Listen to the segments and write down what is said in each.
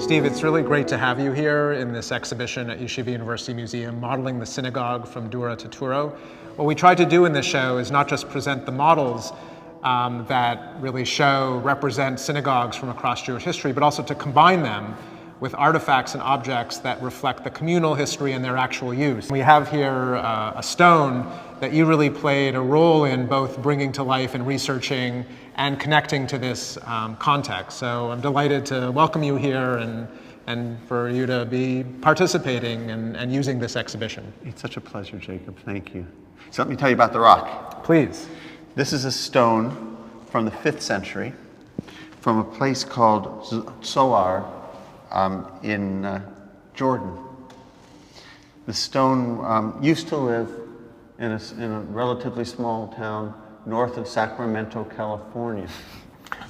Steve, it's really great to have you here in this exhibition at Yeshiva University Museum, modeling the synagogue from Dura to Turo. What we tried to do in this show is not just present the models that really represent synagogues from across Jewish history, but also to combine them with artifacts and objects that reflect the communal history and their actual use. We have here a stone that you really played a role in both bringing to life and researching and connecting to this context. So I'm delighted to welcome you here and for you to be participating and using this exhibition. It's such a pleasure, Jacob. Thank you. So let me tell you about the rock. Please. This is a stone from the 5th century from a place called Zoar in Jordan. The stone used to live in a relatively small town north of Sacramento, California.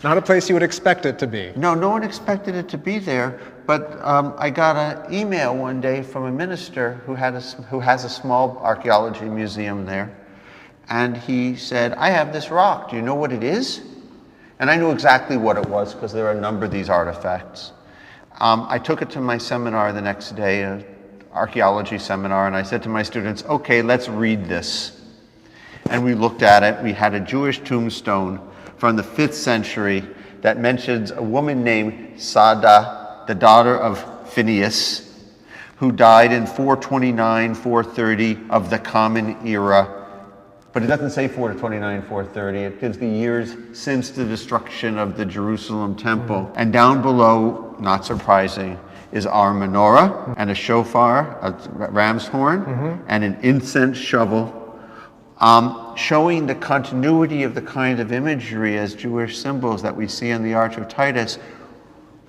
Not a place you would expect it to be. No one expected it to be there, but I got an email one day from a minister who has a small archaeology museum there, and he said, "I have this rock, do you know what it is?" And I knew exactly what it was because there are a number of these artifacts. I took it to my seminar the next day, an archaeology seminar, and I said to my students, "Okay, let's read this." And we looked at it. We had a Jewish tombstone from the 5th century that mentions a woman named Sada, the daughter of Phineas, who died in 429, 430 of the Common Era. But it doesn't say 429, 430. It gives the years since the destruction of the Jerusalem temple. And down below, not surprising, is our menorah and a shofar, a ram's horn, and an incense shovel, showing the continuity of the kind of imagery as Jewish symbols that we see in the Arch of Titus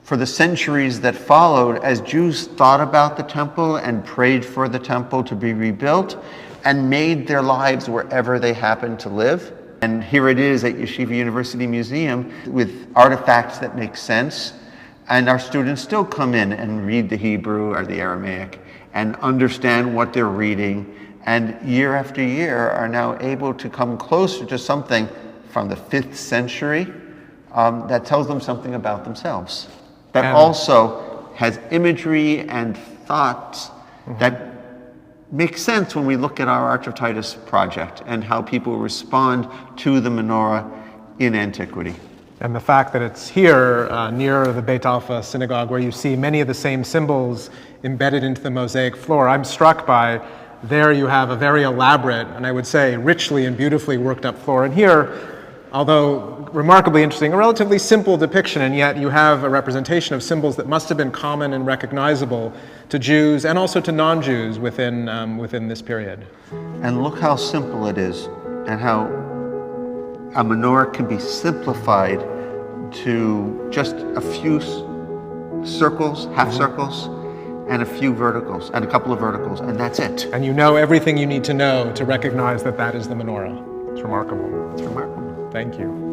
for the centuries that followed as Jews thought about the temple and prayed for the temple to be rebuilt and made their lives wherever they happened to live. And here it is at Yeshiva University Museum with artifacts that make sense. And our students still come in and read the Hebrew or the Aramaic and understand what they're reading. And year after year are now able to come closer to something from the 5th century that tells them something about themselves. That also has imagery and thoughts that makes sense when we look at our Arch of Titus project and how people respond to the menorah in antiquity. And the fact that it's here near the Beit Alpha synagogue where you see many of the same symbols embedded into the mosaic floor, I'm struck by there you have a very elaborate and I would say richly and beautifully worked up floor. And here, although remarkably interesting, a relatively simple depiction, and yet you have a representation of symbols that must have been common and recognizable to Jews and also to non-Jews within this period. And look how simple it is and how a menorah can be simplified to just a few circles, half circles, and a few verticals, and a couple of verticals, and that's it. And you know everything you need to know to recognize that that is the menorah. It's remarkable. It's remarkable. Thank you.